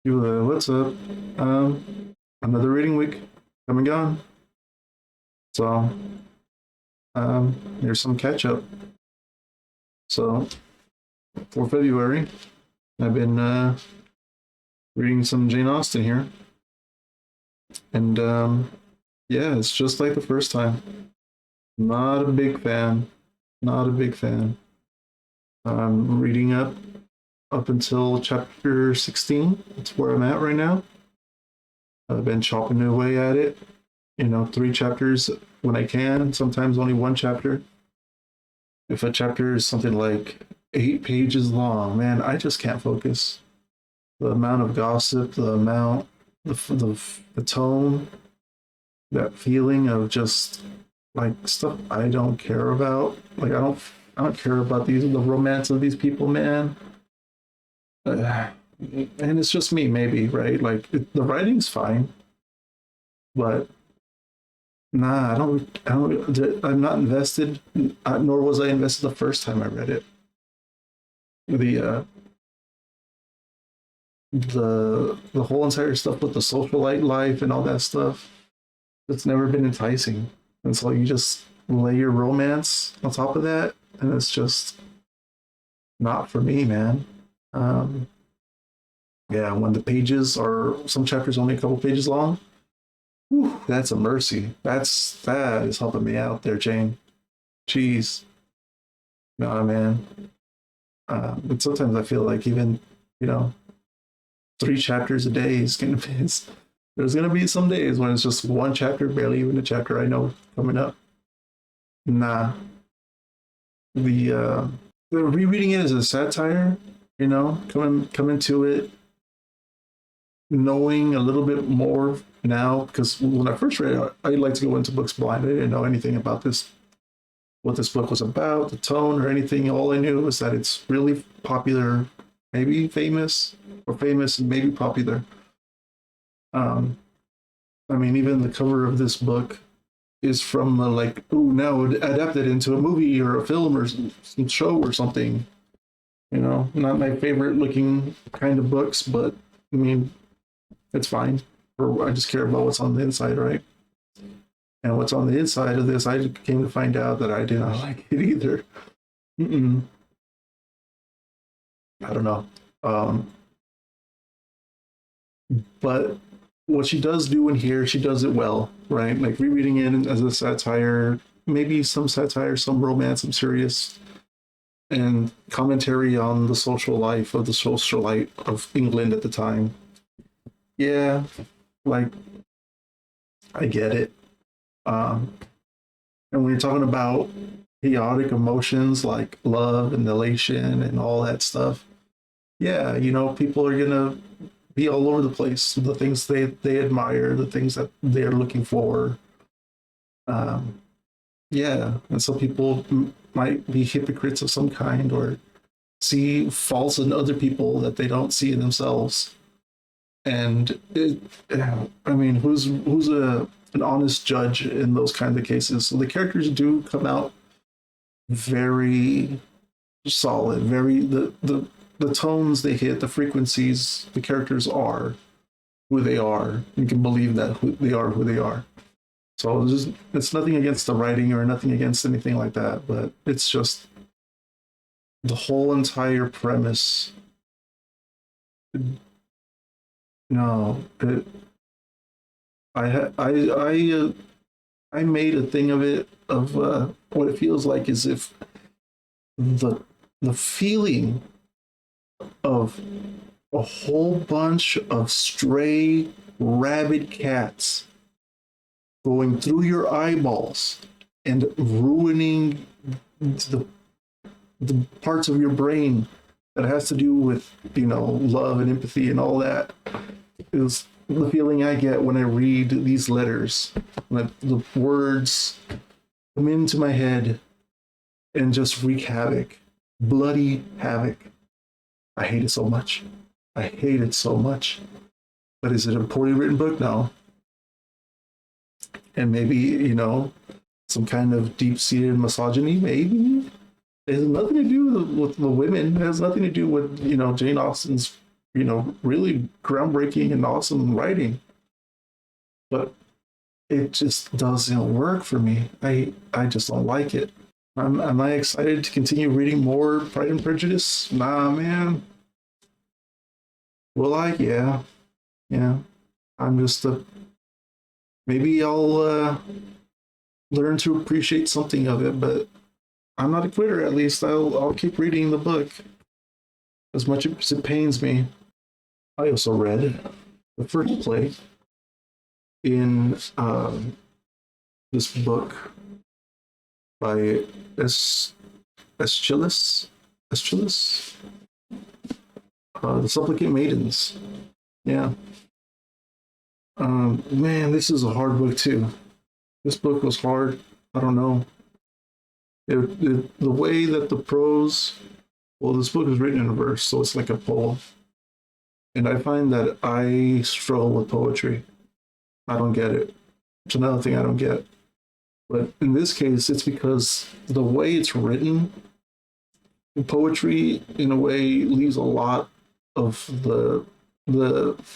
What's up? Another reading week come and gone. So, here's some catch up. So, for February, I've been reading some Jane Austen here, and yeah, it's just like the first time. Not a big fan. Not a big fan. I'm reading up until chapter 16. That's where I'm at right now. I've been chopping away at it. 3 chapters when I can, sometimes only 1 chapter. If a chapter is something like 8 pages long, man, I just can't focus. The amount of gossip, the tone, that feeling of just like stuff I don't care about. Like I don't care about the romance of these people, man. And it's just me, maybe, right? Like the writing's fine, but nah, I'm not invested. Nor was I invested the first time I read it. The whole entire stuff with the socialite life and all that stuff, it's never been enticing. And so you just lay your romance on top of that, and it's just not for me, man. Yeah, when the pages are, some chapters only a couple pages long, whew, that's a mercy. That is helping me out there, Jane. Jeez. Nah, man. But sometimes I feel like even, 3 chapters a day is gonna be. There's gonna be some days when it's just 1 chapter, barely even a chapter I know coming up. Nah. The rereading it as a satire, coming to it, knowing a little bit more now, because when I first read it, I like to go into books blind. I didn't know anything about this, what this book was about, the tone, or anything. All I knew was that it's really popular, maybe famous, or famous and maybe popular. I mean, even the cover of this book is from now adapted into a movie or a film or some show or something. Not my favorite looking kind of books, but I mean, it's fine. I just care about what's on the inside, right? And what's on the inside of this, I came to find out that I did not like it either. I don't know. But what she does do in here, she does it well, right? Like rereading it as a satire, maybe some satire, some romance, some serious, and commentary on the social life of the socialite of England at the time. Yeah, like I get it. And when you're talking about chaotic emotions like love and elation and all that stuff, yeah, people are gonna be all over the place. The things they admire, the things that they're looking for. Yeah, and some people might be hypocrites of some kind or see faults in other people that they don't see in themselves. And I mean, who's an honest judge in those kinds of cases? So the characters do come out very solid, very the tones they hit, the frequencies, the characters are who they are. You can believe that they are who they are. So it's nothing against the writing or nothing against anything like that, but it's just the whole entire premise. No, I made a thing of it of what it feels like is if the feeling of a whole bunch of stray rabid cats going through your eyeballs and ruining the parts of your brain that has to do with love and empathy and all that is the feeling I get when I read these letters. When the words come into my head and just wreak havoc, bloody havoc. I hate it so much. I hate it so much. But is it a poorly written book? No. And maybe, some kind of deep-seated misogyny, maybe. It has nothing to do with the women. It has nothing to do with, Jane Austen's, really groundbreaking and awesome writing, but it just doesn't work for me. I just don't like it. Am I excited to continue reading more Pride and Prejudice? Nah, man. Will I? Yeah, yeah. I'm just maybe I'll learn to appreciate something of it, but I'm not a quitter. At least I'll keep reading the book as much as it pains me. I also read the first play in this book by Aeschylus, the Supplicant Maidens. Yeah. Man, this is a hard book too. This book was hard. I don't know. The way that the prose, well, this book is written in verse, so it's like a poem. And I find that I struggle with poetry. I don't get it. It's another thing I don't get. But in this case, it's because the way it's written, poetry in a way leaves a lot of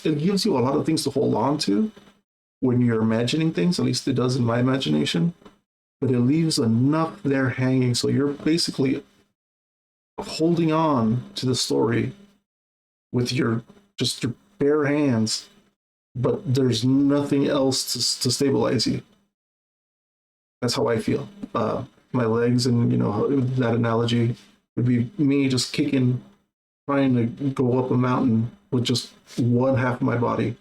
it gives you a lot of things to hold on to when you're imagining things, at least it does in my imagination, but it leaves enough there hanging. So you're basically holding on to the story with your bare hands, but there's nothing else to stabilize you. That's how I feel. My legs, and that analogy would be me just kicking, trying to go up a mountain with just one half of my body,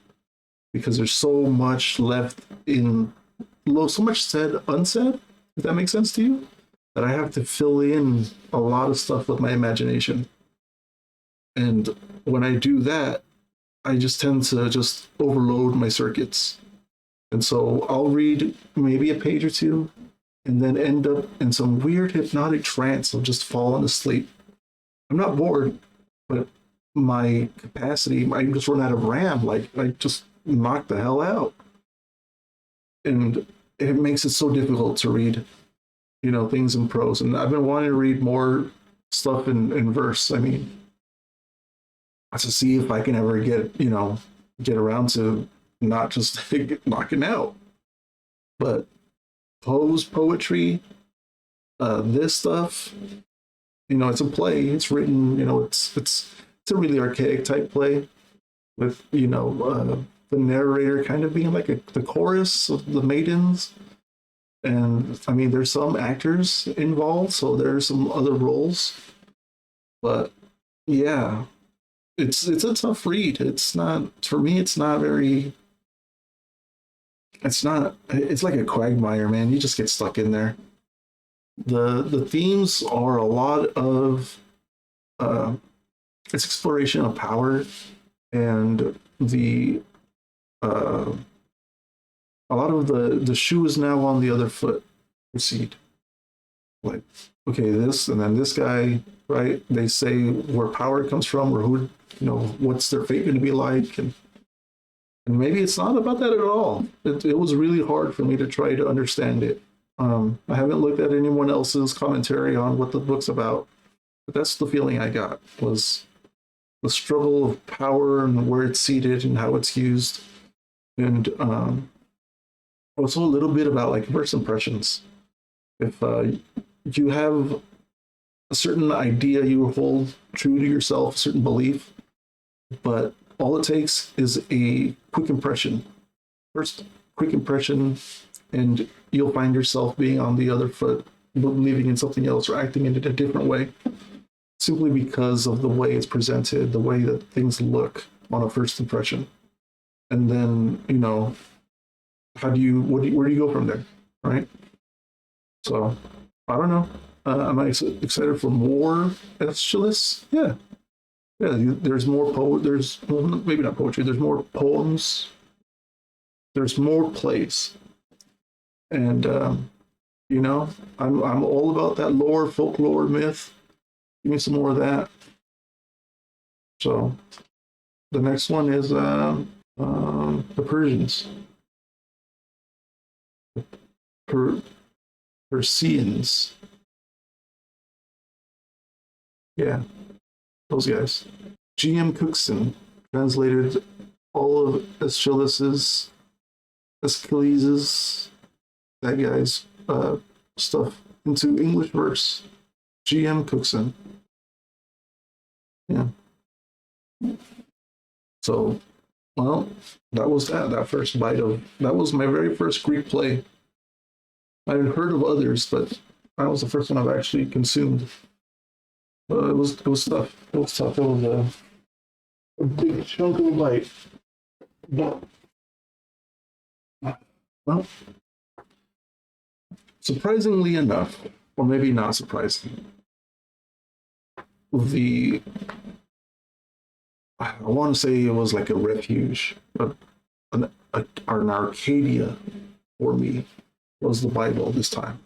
because there's so much left so much said unsaid, if that makes sense to you, that I have to fill in a lot of stuff with my imagination. And when I do that, I just tend to just overload my circuits. And so I'll read maybe a page or two and then end up in some weird hypnotic trance of just falling asleep. I'm not bored, but my capacity, I just run out of RAM. Like, I just knock the hell out. And it makes it so difficult to read, things in prose. And I've been wanting to read more stuff in verse. I mean, to see if I can ever get around to not just knocking out. But poetry, this stuff, it's a play. It's written, it's a really archaic type play with, the narrator kind of being like the chorus of the maidens. And I mean, there's some actors involved, so there's some other roles. But yeah, it's a tough read. It's not, for me, it's not very, it's like a quagmire, man. You just get stuck in there. The themes are a lot of it's exploration of power, and a lot of the shoe is now on the other foot. Proceed. Like, okay, this and then this guy, right? They say where power comes from, or who, what's their fate going to be like, and maybe it's not about that at all. It was really hard for me to try to understand it. I haven't looked at anyone else's commentary on what the book's about, but that's the feeling I got, was the struggle of power and where it's seated and how it's used. And also a little bit about like first impressions. If you have a certain idea, you hold true to yourself, a certain belief, but all it takes is a quick impression. First quick impression, and you'll find yourself being on the other foot, believing in something else or acting in a different way, simply because of the way it's presented, the way that things look on a first impression. And then, where do you go from there, right? So, I don't know. Am I excited for more Aeschylus? Yeah. Yeah, there's more maybe not poetry, there's more poems, there's more plays. And, I'm all about that lore, folklore, myth. Give me some more of that. So, the next one is the Persians. Persians. Yeah, those guys. GM Cookson. translated all of Aeschylus' that guy's stuff into English verse. GM Cookson. Yeah. So, well, that was that first bite of that was my very first Greek play. I had heard of others, but that was the first one I've actually consumed. It was tough. It was tough. It was a big chunk of bite. But, well, surprisingly enough, or maybe not surprising, I want to say it was like a refuge, an Arcadia for me was the Bible this time.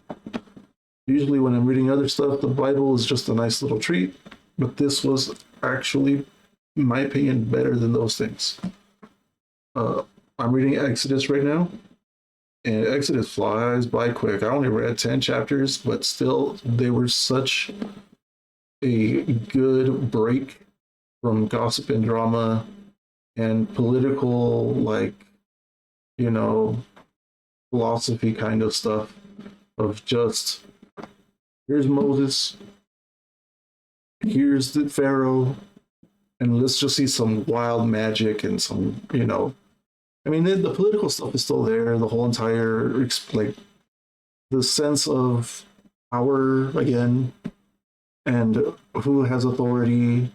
Usually when I'm reading other stuff, the Bible is just a nice little treat, but this was actually, in my opinion, better than those things. I'm reading Exodus right now, and Exodus flies by quick. I only read 10 chapters, but still, they were such a good break from gossip and drama and political, like, philosophy kind of stuff of just, here's Moses, here's the Pharaoh, and let's just see some wild magic and some, I mean, the political stuff is still there, the whole entire, like, the sense of power again, and who has authority,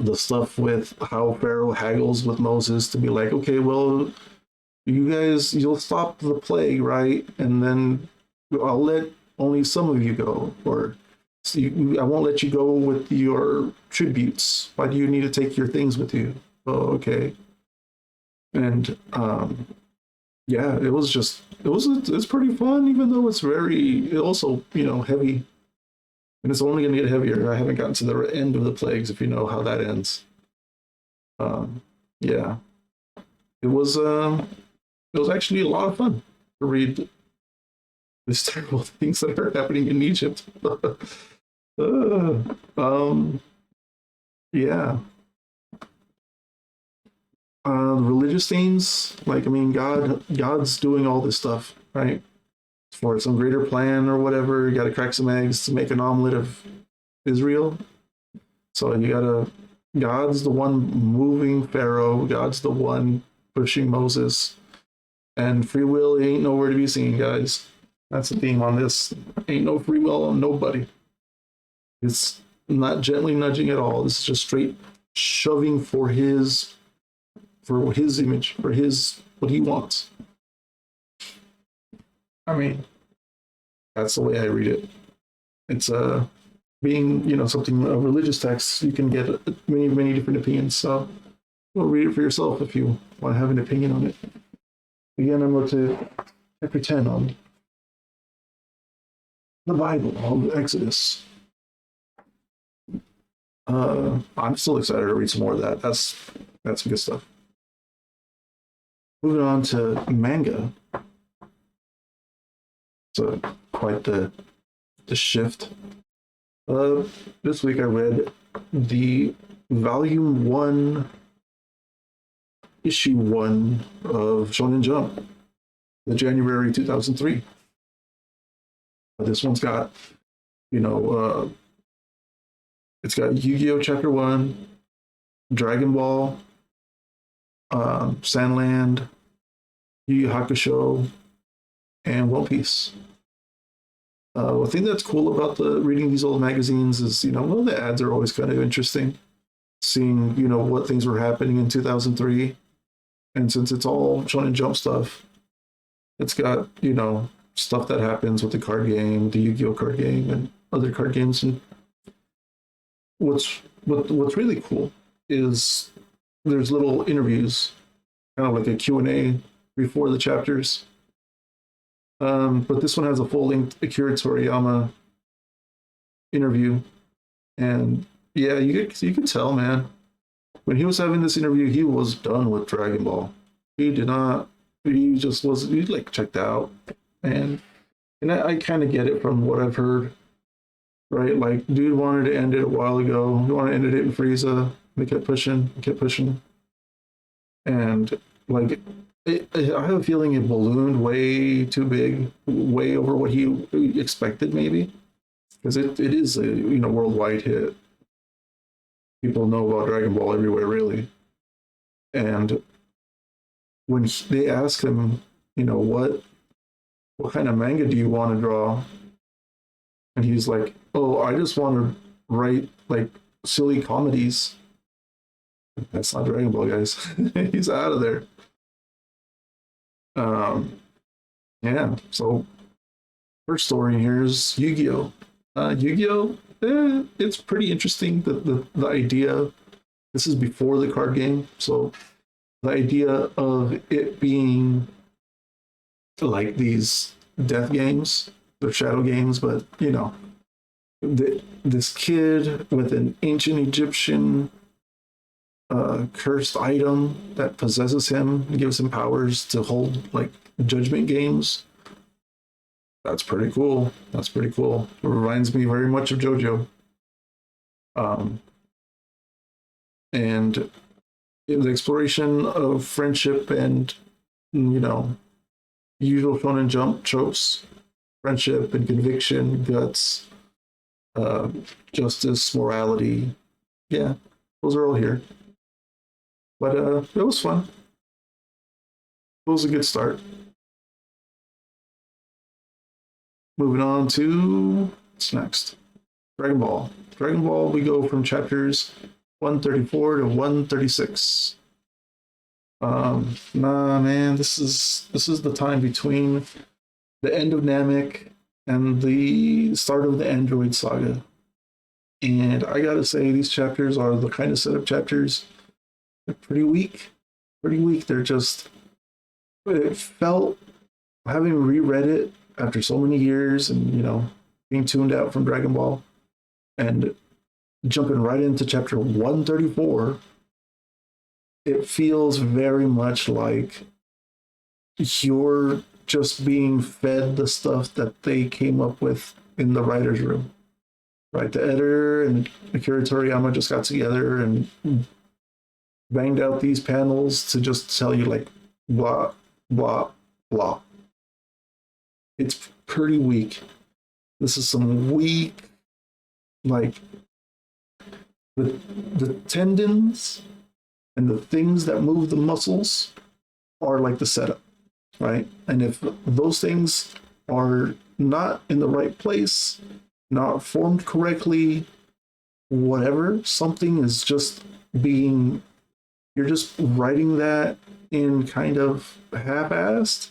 the stuff with how Pharaoh haggles with Moses to be like, okay, well, you'll stop the plague, right? And then I'll let only some of you go, or I won't let you go with your tributes. Why do you need to take your things with you? Oh, okay. And yeah, it's pretty fun, even though it's very also heavy, and it's only going to get heavier. I haven't gotten to the end of the plagues, if you know how that ends. Yeah, it was actually a lot of fun to read these terrible things that are happening in Egypt. Yeah. Religious themes, like, I mean, God's doing all this stuff, right? For some greater plan or whatever. You got to crack some eggs to make an omelet of Israel. So God's the one moving Pharaoh. God's the one pushing Moses. And free will ain't nowhere to be seen, guys. That's the theme on this. Ain't no free will on nobody. It's not gently nudging at all. This is just straight shoving for his image, for what he wants. I mean, that's the way I read it. It's being, something, a religious text, you can get many, many different opinions. So read it for yourself if you want to have an opinion on it. Again, I'm going to chapter 10 on the Bible, on Exodus. I'm still excited to read some more of that. That's some good stuff. Moving on to manga. So quite the shift. This week I read the volume 1, issue 1 of Shonen Jump, the January 2003. This one's got, it's got Yu-Gi-Oh! Chapter 1, Dragon Ball, Sandland, Yu Yu Hakusho, and One Piece. One thing that's cool about reading these old magazines is, the ads are always kind of interesting. Seeing, what things were happening in 2003. And since it's all Shonen Jump stuff, it's got, stuff that happens with the card game, the Yu-Gi-Oh! Card game, and other card games. And what's really cool is there's little interviews, kind of like a Q&A before the chapters. But this one has a full-length Akira Toriyama interview, and yeah, you can tell, man. When he was having this interview, he was done with Dragon Ball. He did not. He just was. He like checked out, and I kind of get it from what I've heard. right? Like, dude wanted to end it a while ago. He wanted to end it in Frieza. They kept pushing, and like, I have a feeling it ballooned way too big, way over what he expected, maybe, because it is a worldwide hit. People know about Dragon Ball everywhere, really. And when they ask him, what kind of manga do you want to draw? And he's like, oh, I just want to write like silly comedies. That's not Dragon Ball, guys. He's out of there. Yeah, so first story here is Yu-Gi-Oh! Yu-Gi-Oh! It's pretty interesting, the idea. This is before the card game, so the idea of it being like these death games, they're shadow games, but this kid with an ancient Egyptian cursed item that possesses him, gives him powers to hold like judgment games. That's pretty cool. It reminds me very much of JoJo. And the exploration of friendship and usual Shonen Jump tropes, friendship and conviction, guts, justice, morality. Yeah, those are all here. But it was fun. It was a good start. Moving on to what's next? Dragon Ball. Dragon Ball, we go from chapters 134 to 136. Nah, man, this is the time between the end of Namek and the start of the Android saga. And I gotta say, these chapters are the kind of setup chapters. They're pretty weak. They're just, it felt, having reread it after so many years and, being tuned out from Dragon Ball and jumping right into chapter 134, it feels very much like you're just being fed the stuff that they came up with in the writer's room. Right? The editor and Akira Toriyama just got together and banged out these panels to just tell you like blah, blah, blah. It's pretty weak. This is some weak, like the tendons and the things that move the muscles are like the setup, right? And if those things are not in the right place, not formed correctly, whatever, something is just being, you're just writing that in kind of half-assed.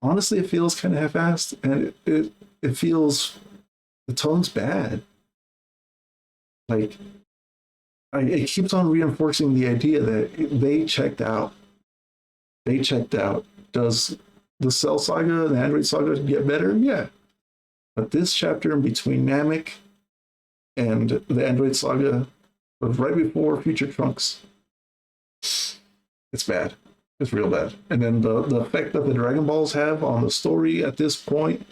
Honestly, it feels kind of half-assed, and it feels, the tone's bad. Like, it keeps on reinforcing the idea that they checked out. Does the Cell Saga and the Android Saga get better? Yeah. But this chapter in between Namek and the Android Saga was right before Future Trunks. It's bad. It's real bad. And then the effect that the Dragon Balls have on the story at this point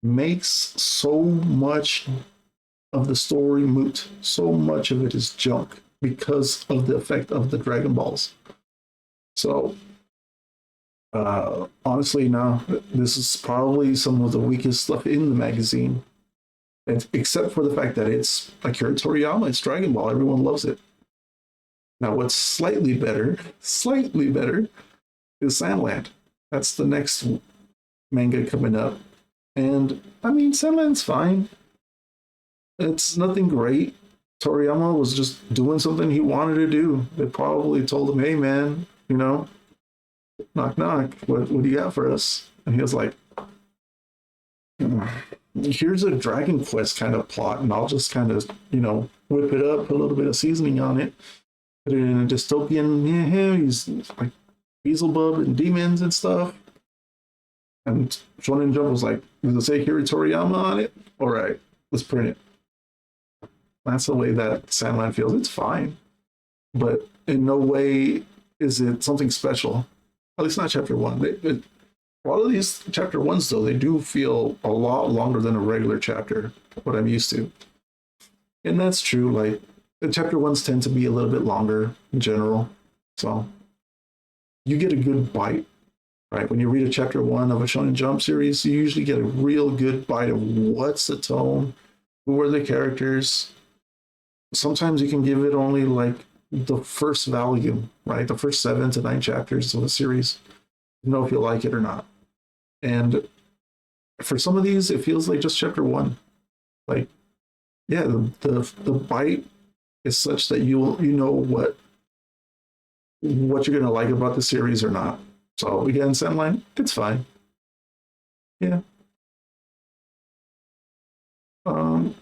makes so much of the story moot. So much of it is junk because of the effect of the Dragon Balls. So, honestly, no, this is probably some of the weakest stuff in the magazine. And except for the fact that it's Akira Toriyama, it's Dragon Ball, everyone loves it. Now, what's slightly better is Sandland. That's the next manga coming up. And, I mean, Sandland's fine. It's nothing great. Toriyama was just doing something he wanted to do. They probably told him, hey, man, knock, knock, what do you got for us? And he was like, here's a Dragon Quest kind of plot, and I'll just kind of, whip it up, put a little bit of seasoning on it, put it in a dystopian, he's like Beelzebub and demons and stuff. And Shonen Jump was like, does it say Akira Toriyama on it? All right, let's print it. That's the way that Sandland feels. It's fine, but in no way is it something special. At least not chapter one. A lot of these chapter ones, though, they do feel a lot longer than a regular chapter. what I'm used to. And that's true. Like the chapter ones tend to be a little bit longer in general. So you get a good bite, right? When you read a chapter one of a Shonen Jump series, you usually get a real good bite of what's the tone, who are the characters. Sometimes you can give it only like the first volume, right? The first 7 to 9 chapters of a series. You know if you like it or not. And for some of these, it feels like just chapter one. Like, yeah, the bite is such that you know what you're gonna like about the series or not. So again, Sandline, it's fine. Yeah.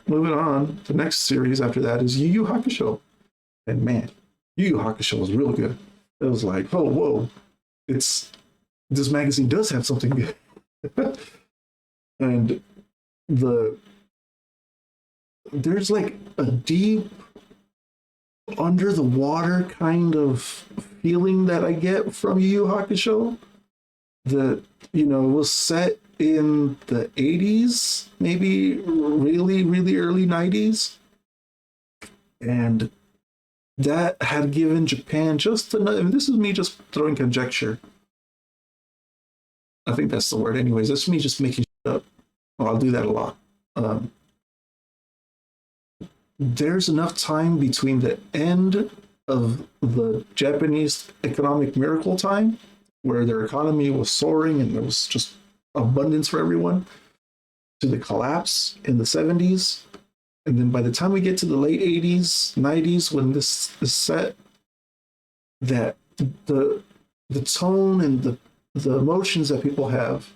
Moving on, the next series after that is Yu Yu Hakusho, and man, Yu Yu Hakusho was real good. It was like, oh whoa, this magazine does have something good, and there's like a deep under the water kind of feeling that I get from Yu Yu Hakusho that, you know, was set in the 80s, maybe really, really early 90s. And that had given Japan just enough. I mean, this is me just throwing conjecture. I think that's the word, anyways. That's me just making shit up. Well, I'll do that a lot. There's enough time between the end of the Japanese economic miracle time, where their economy was soaring and there was just abundance for everyone, to the collapse in the 70s. And then by the time we get to the late 80s, 90s, when this is set, that the tone and the emotions that people have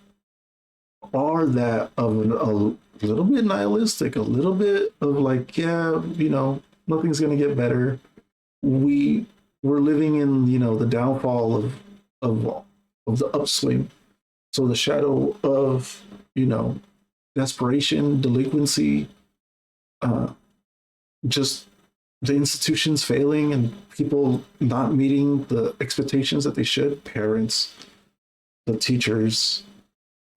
are that of a little bit nihilistic, a little bit of like, yeah, you know, nothing's going to get better. We're living in, you know, the downfall of the upswing. So the shadow of, you know, desperation, delinquency, just the institutions failing and people not meeting the expectations that they should, parents, the teachers,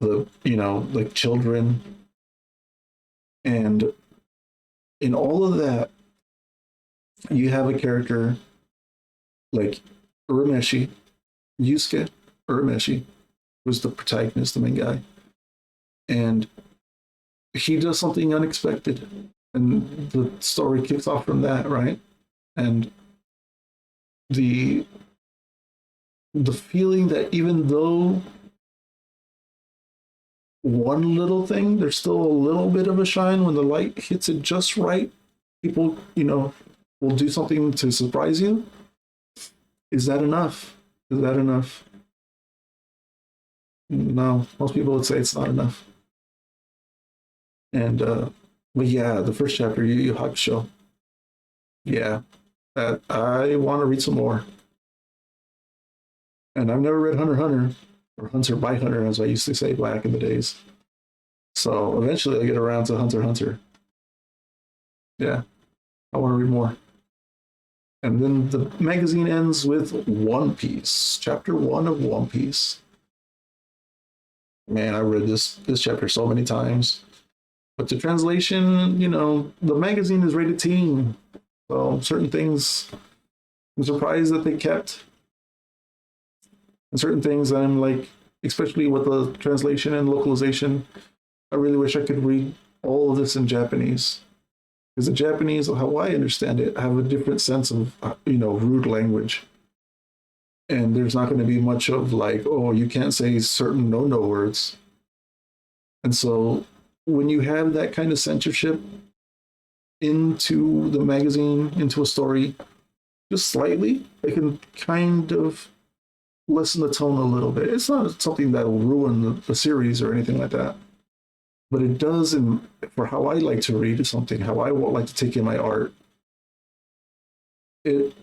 the, you know, like children. And in all of that, you have a character like Urameshi, Yusuke Urameshi, who's the protagonist, the main guy. And he does something unexpected. And the story kicks off from that, right? And the feeling that even though one little thing, there's still a little bit of a shine when the light hits it just right, people, you know, will do something to surprise you. Is that enough? Is that enough? No, most people would say it's not enough. And but yeah, the first chapter, Yu Yu Hakusho. Yeah, that I want to read some more. And I've never read Hunter x Hunter, or Hunter by Hunter, as I used to say back in the days. So eventually I'll get around to Hunter x Hunter. Yeah, I want to read more. And then the magazine ends with One Piece, chapter 1 of One Piece. Man, I read this chapter so many times. But the translation, you know, the magazine is rated teen. So certain things I'm surprised that they kept. And certain things I'm like, especially with the translation and localization, I really wish I could read all of this in Japanese. Because the Japanese, how I understand it, have a different sense of, you know, rude language. And there's not going to be much of like, oh, you can't say certain no words. And so when you have that kind of censorship into the magazine, into a story, just slightly, it can kind of lessen the tone a little bit. It's not something that will ruin the series or anything like that. But it does, for how I like to read something, how I like to take in my art, it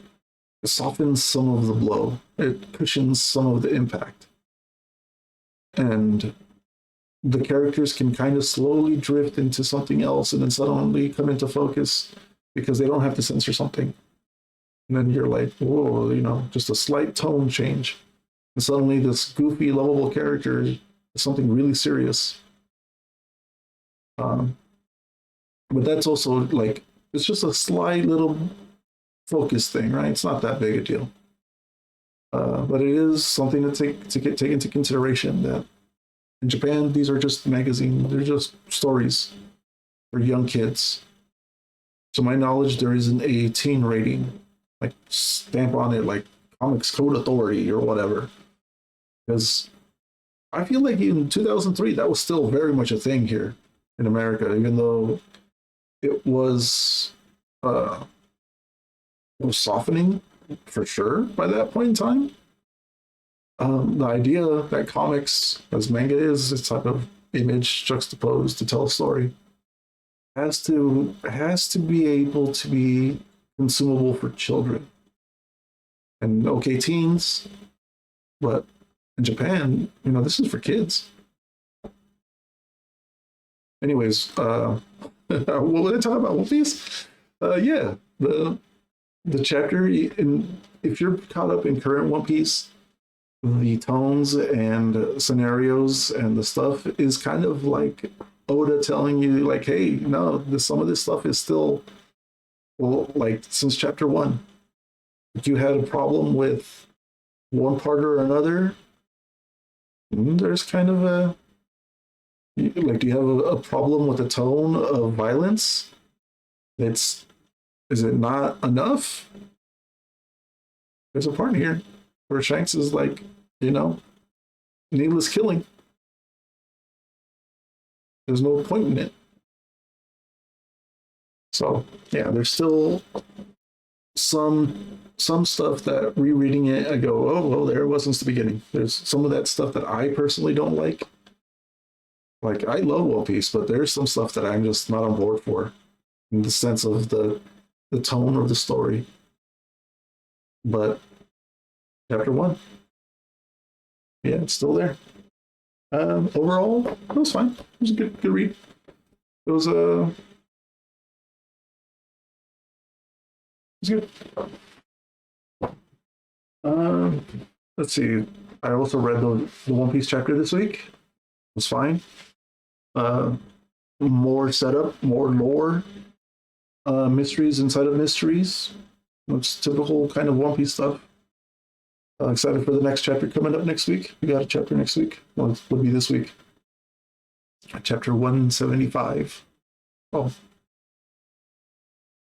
softens some of the blow. It cushions some of the impact. And the characters can kind of slowly drift into something else and then suddenly come into focus because they don't have to censor something. And then you're like, whoa, you know, just a slight tone change. And suddenly this goofy, lovable character is something really serious. But that's also like, it's just a slight little focus thing, right? It's not that big a deal. But it is something to take into consideration that in Japan, these are just magazines, they're just stories for young kids. To my knowledge, there isn't a teen rating, like stamp on it, like Comics Code Authority or whatever. Because I feel like in 2003, that was still very much a thing here in America, even though it was softening for sure by that point in time. The idea that comics, as manga is, this type of image juxtaposed to tell a story, has to be able to be consumable for children and okay teens, but in Japan, this is for kids. Anyways, what would I talk about? One Piece? Yeah, the chapter, if you're caught up in current One Piece, the tones and scenarios and the stuff is kind of like Oda telling you, like, hey, no, some of this stuff is still, well, like since chapter 1. If you had a problem with one part or another, there's kind of a, like, do you have a problem with the tone of violence? Is it not enough? There's a part here where Shanks is like, needless killing. There's no point in it. So yeah, there's still some stuff that rereading it, I go, oh well, there it was since the beginning. There's some of that stuff that I personally don't like. Like, I love One Piece, but there's some stuff that I'm just not on board for, in the sense of the tone of the story. But chapter 1, yeah, it's still there. Overall, it was fine. It was a good read. It was good. Let's see. I also read the One Piece chapter this week. It was fine. More setup, more lore, mysteries inside of mysteries. It's typical kind of One Piece stuff. Excited for the next chapter coming up next week. We got a chapter next week. Well, it would be this week. Chapter 175. Oh.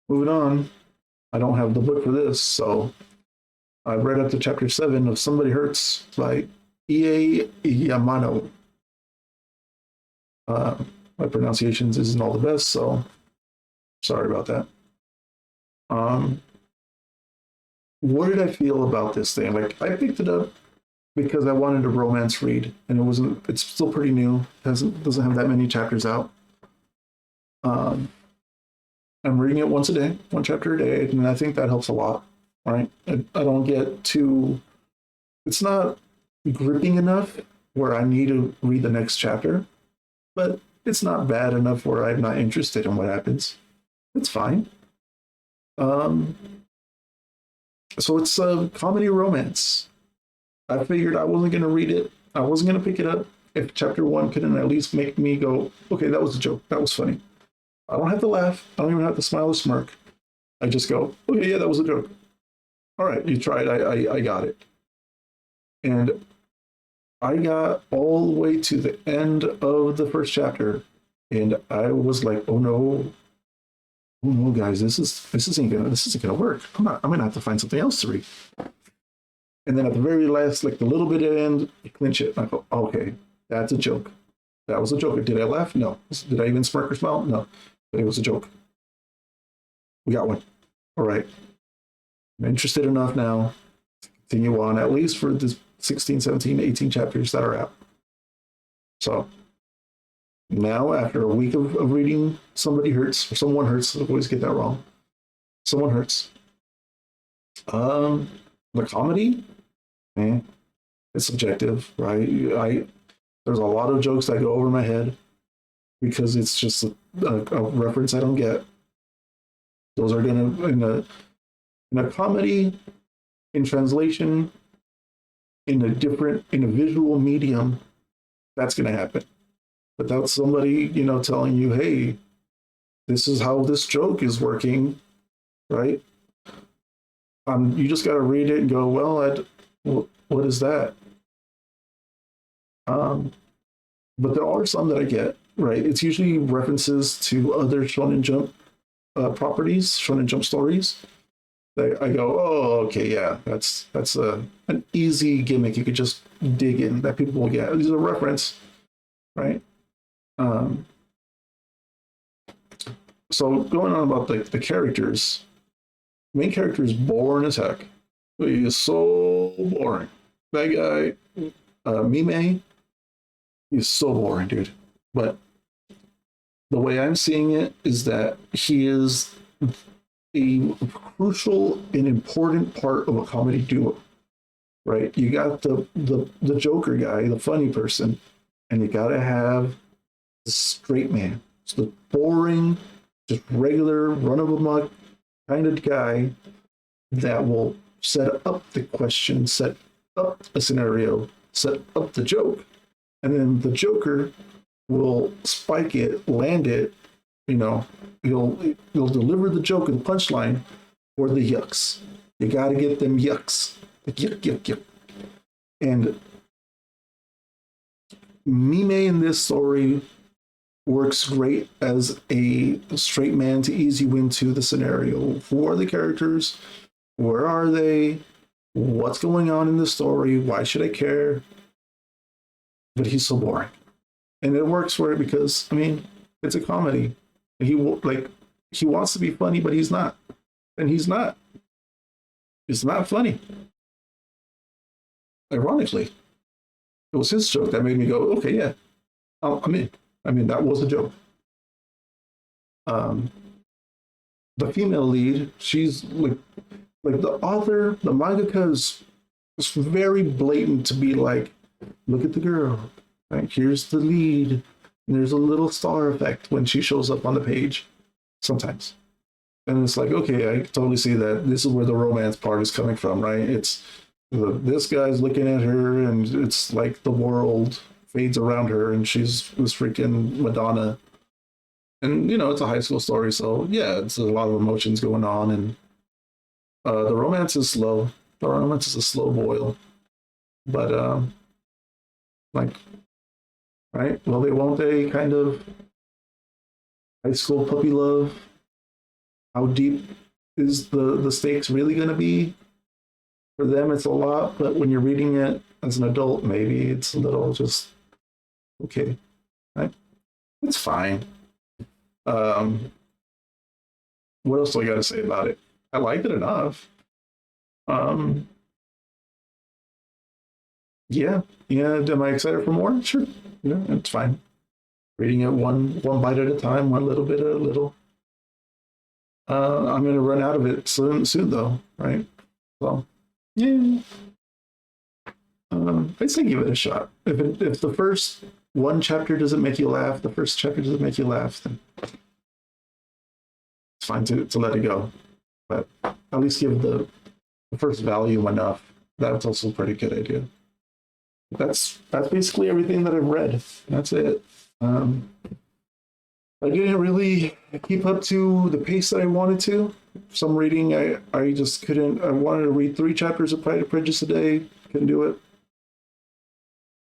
Moving on. I don't have the book for this, so I read up to chapter 7 of Somebody Hurts by Ei Yamano. My pronunciations isn't all the best, so sorry about that. What did I feel about this thing? Like, I picked it up because I wanted a romance read, and it's still pretty new. Doesn't have that many chapters out. I'm reading it once a day, one chapter a day, and I think that helps a lot, right? I don't get too, it's not gripping enough where I need to read the next chapter, but it's not bad enough where I'm not interested in what happens. It's fine. So it's a comedy romance. I figured I wasn't going to read it. I wasn't going to pick it up if chapter 1 couldn't at least make me go, okay, that was a joke. That was funny. I don't have to laugh. I don't even have to smile or smirk. I just go, okay, yeah, that was a joke. All right, you tried. I got it. And I got all the way to the end of the first chapter, and I was like, oh no, guys, this isn't gonna work. I'm gonna have to find something else to read. And then at the very last, like the little bit at the end, you clinch it. And I go, okay, that's a joke. That was a joke. Did I laugh? No. Did I even smirk or smile? No. But it was a joke. We got one. All right. I'm interested enough now to continue on, at least for the 16, 17, 18 chapters that are out. So now, after a week of reading Somebody Hurts, or Someone Hurts, I always get that wrong. Someone Hurts. The comedy, it's subjective, right? There's a lot of jokes that go over my head because it's just a reference I don't get. Those are gonna in a comedy, in translation, in a visual medium, that's gonna happen. Without somebody, telling you, hey, this is how this joke is working, right? You just got to read it and go, well, what is that? But there are some that I get, right? It's usually references to other Shonen Jump properties, Shonen Jump stories. I go, oh, okay, yeah, that's an easy gimmick you could just dig in that people will get. These are a reference, right? So going on about the characters, main character is boring as heck. He is so boring. That guy, Mime, he's so boring, dude. But the way I'm seeing it is that he is a crucial and important part of a comedy duo, right? You got the Joker guy, the funny person, and you gotta have the straight man. It's the boring, just regular, run-of-the-muck kind of guy that will set up the question, set up a scenario, set up the joke, and then the Joker will spike it, land it, he'll deliver the joke and punchline for the yucks. You gotta get them yucks. Like yuck, yuck, yuck. And Mime in this story works great as a straight man to ease you into the scenario. Who are the characters? Where are they? What's going on in the story? Why should I care? But he's so boring. And it works for it because, it's a comedy. He wants to be funny, but he's not. And he's not. It's not funny. Ironically, it was his joke that made me go, okay, yeah, I'm in. That was a joke. The female lead, she's like the author, the mangaka is very blatant to be like, look at the girl. Right? Here's the lead. And there's a little star effect when she shows up on the page sometimes. And it's like, okay, I totally see that. This is where the romance part is coming from, right? It's this guy's looking at her and it's like the world fades around her and she's this freaking Madonna. And, it's a high school story. So, yeah, it's a lot of emotions going on. And the romance is slow. The romance is a slow boil. But, right? Well, won't they kind of high school puppy love? How deep is the stakes really going to be? For them, it's a lot, but when you're reading it as an adult, maybe it's a little just okay. Right? It's fine. What else do I got to say about it? I liked it enough. Yeah. Am I excited for more? Sure. Yeah, it's fine. Reading it one bite at a time, one little bit at a little. I'm gonna run out of it soon though, right? So, yeah. I'd say give it a shot. If the first one chapter doesn't make you laugh, the first chapter doesn't make you laugh, then it's fine to let it go. But at least give the first volume enough. That's also a pretty good idea. That's basically everything that I've read. That's it. I didn't really keep up to the pace that I wanted to. Some reading, I just couldn't. I wanted to read 3 chapters of Pride and Prejudice a day. Couldn't do it.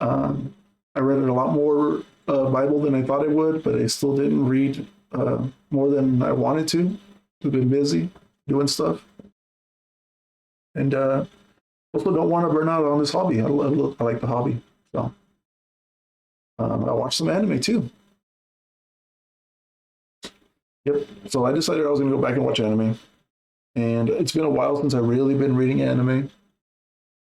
I read a lot more Bible than I thought I would, but I still didn't read more than I wanted to. I've been busy doing stuff. And also don't want to burn out on this hobby. I like the hobby. So I watched some anime too. Yep. So I decided I was going to go back and watch anime. And it's been a while since I've really been reading anime.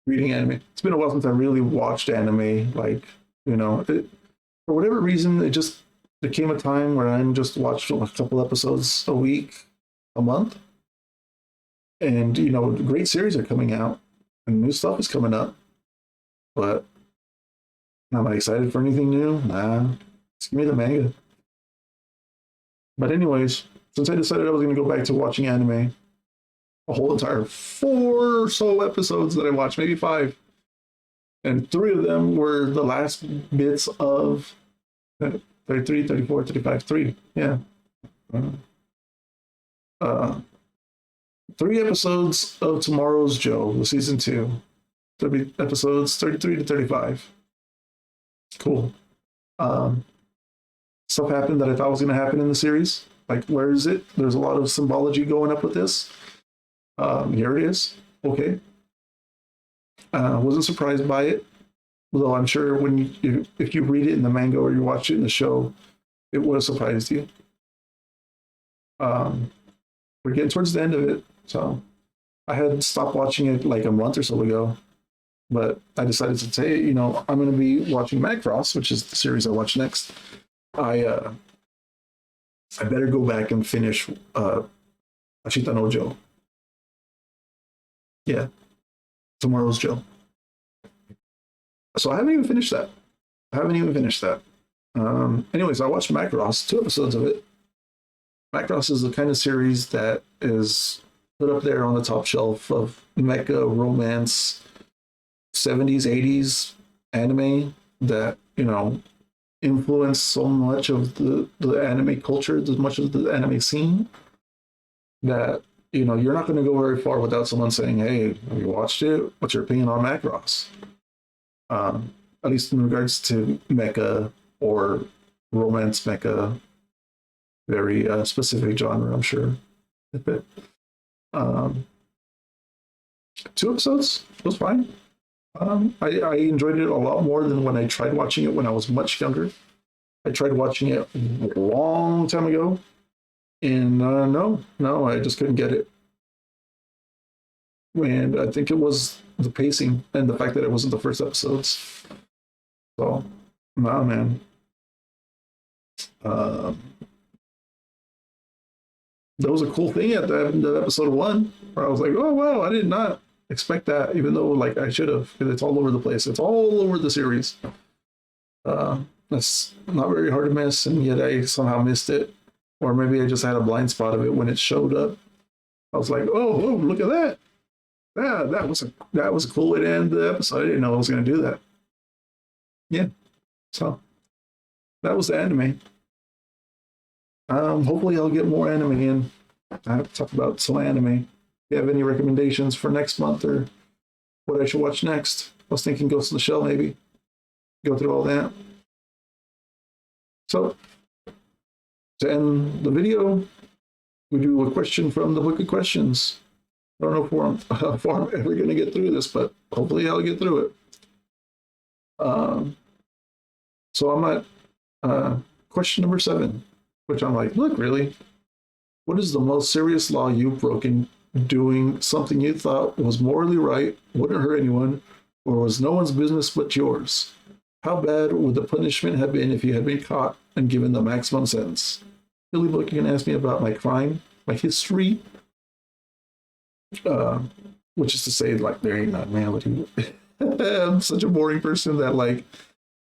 It's been a while since I really watched anime. Like, for whatever reason, there came a time where I just watched a couple episodes a week, a month. And, great series are coming out and new stuff is coming up. But am I excited for anything new? Nah. Just give me the manga. But anyways, since I decided I was going to go back to watching anime, a whole entire 4 or so episodes that I watched, maybe 5, and 3 of them were the last bits of 33, 34, 35, 3. Yeah. Uh, 3 episodes of Tomorrow's Joe, the season 2. 30 episodes, 33 to 35. Cool. Stuff happened that I thought was going to happen in the series. Like, where is it? There's a lot of symbology going up with this. Here it is. Okay. Wasn't surprised by it, although I'm sure when if you read it in the manga or you watch it in the show, it would have surprised you. We're getting towards the end of it, so I had stopped watching it like a month or so ago, but I decided to say, you know, I'm going to be watching Macross, which is the series I watch next. I better go back and finish Ashita no Joe. Yeah, Tomorrow's Joe. So I haven't even finished that. Anyways, I watched Macross, 2 episodes of it. Macross is the kind of series that is put up there on the top shelf of mecha romance 70s, 80s anime that, you know, influenced so much of the anime culture, so much of the anime scene, that, you know, you're not going to go very far without someone saying, hey, have you watched it? What's your opinion on Macross? At least in regards to mecha or romance mecha, very specific genre, I'm sure. 2 episodes was fine. I enjoyed it a lot more than when I tried watching it when I was much younger. I tried watching it a long time ago, and no, I just couldn't get it. And I think it was the pacing and the fact that it wasn't the first episodes. So, nah, man. That was a cool thing at the end of episode 1, where I was like, oh, wow, I did not expect that, even though, like, I should have, because it's all over the place. It's all over the series. That's not very hard to miss, and yet I somehow missed it. Or maybe I just had a blind spot of it when it showed up. I was like, oh, look at that. Yeah, that was a cool way to end the episode. I didn't know I was going to do that. Yeah, so that was the anime. Hopefully I'll get more anime in. I have to talk about some anime. If you have any recommendations for next month or what I should watch next, I was thinking Ghost in the Shell, maybe. Go through all that. So, to end the video, we do a question from the Book of Questions. I don't know if I'm ever going to get through this, but hopefully I'll get through it. So I'm at question number 7, which I'm like, look, really? What is the most serious law you've broken doing something you thought was morally right, wouldn't hurt anyone, or was no one's business but yours? How bad would the punishment have been if you had been caught and given the maximum sentence? Billy Book, you can ask me about my crime, my history, which is to say, like, there ain't not reality. I'm such a boring person that, like,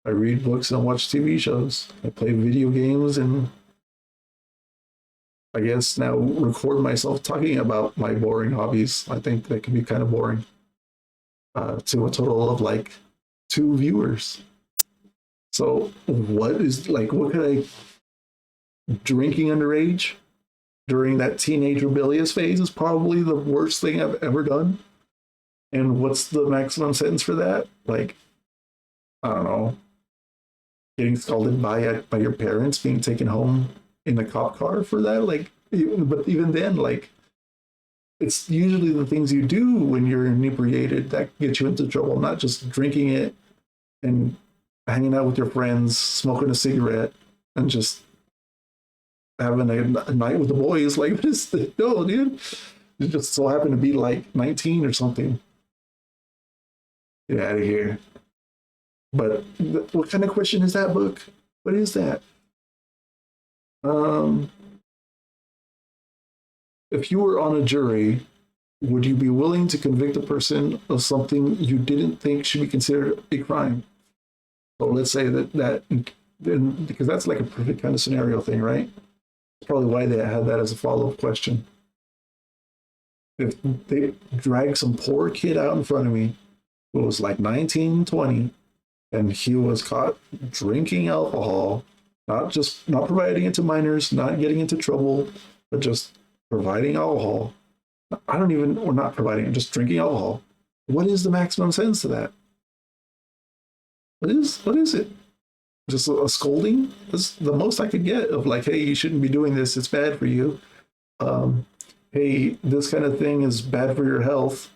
I read books and watch TV shows. I play video games and I guess now record myself talking about my boring hobbies. I think that can be kind of boring to a total of like 2 viewers. So what could drinking underage during that teenage rebellious phase is probably the worst thing I've ever done. And what's the maximum sentence for that? Like, I don't know, getting scolded by your parents, being taken home in a cop car for that. Like, but even then, like, it's usually the things you do when you're inebriated that get you into trouble, not just drinking it and hanging out with your friends, smoking a cigarette, and just having a night with the boys. Like, this, no, dude. You just so happen to be like 19 or something. Get out of here. But what kind of question is that, Book? What is that? If you were on a jury, would you be willing to convict a person of something you didn't think should be considered a crime? So let's say that because that's like a perfect kind of scenario thing, right? That's probably why they had that as a follow-up question. If they drag some poor kid out in front of me who was like 19, 20, and he was caught drinking alcohol, not providing it to minors, not getting into trouble, but just providing alcohol. I don't even, or not providing, just drinking alcohol. What is the maximum sentence to that? What is it? Just a scolding? That's the most I could get of like, hey, you shouldn't be doing this. It's bad for you. Hey, this kind of thing is bad for your health.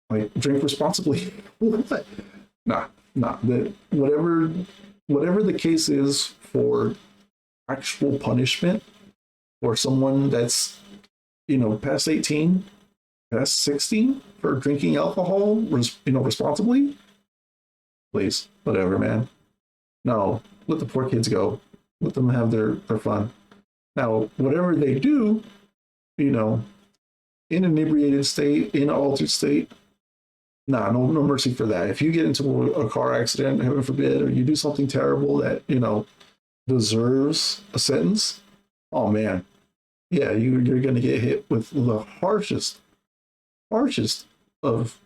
Like, drink responsibly. What? Nah. Whatever the case is for actual punishment for someone that's, past 18, past 16 for drinking alcohol, responsibly, please, whatever, man. No, let the poor kids go. Let them have their fun. Now, whatever they do, in inebriated state, in altered state, no mercy for that. If you get into a car accident, heaven forbid, or you do something terrible that, deserves a sentence, oh man, yeah, you're going to get hit with the harshest of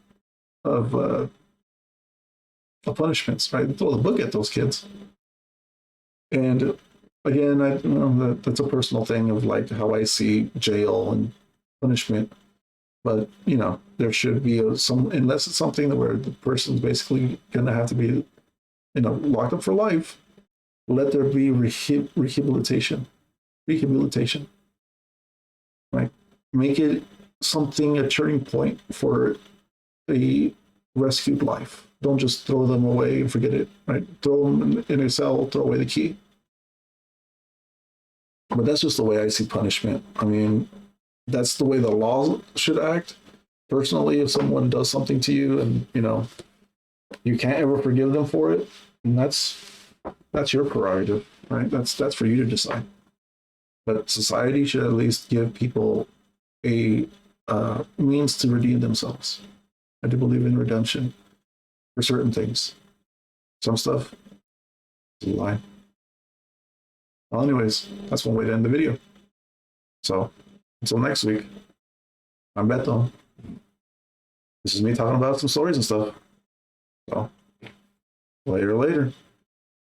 punishments, right? Throw the book at those kids. And again, that's a personal thing of like how I see jail and punishment. But there should be unless it's something where the person's basically going to have to be, locked up for life. Let there be rehabilitation, right? Make it a turning point for a rescued life. Don't just throw them away and forget it, right? Throw them in a cell, throw away the key. But that's just the way I see punishment. I mean, that's the way the law should act. Personally, if someone does something to you and, you can't ever forgive them for it, and that's your prerogative, right? That's for you to decide. But society should at least give people a means to redeem themselves. I do believe in redemption for certain things. Some stuff is a lie. Well, anyways, that's one way to end the video. So, until next week, I'm Beto. This is me talking about some stories and stuff. So, later.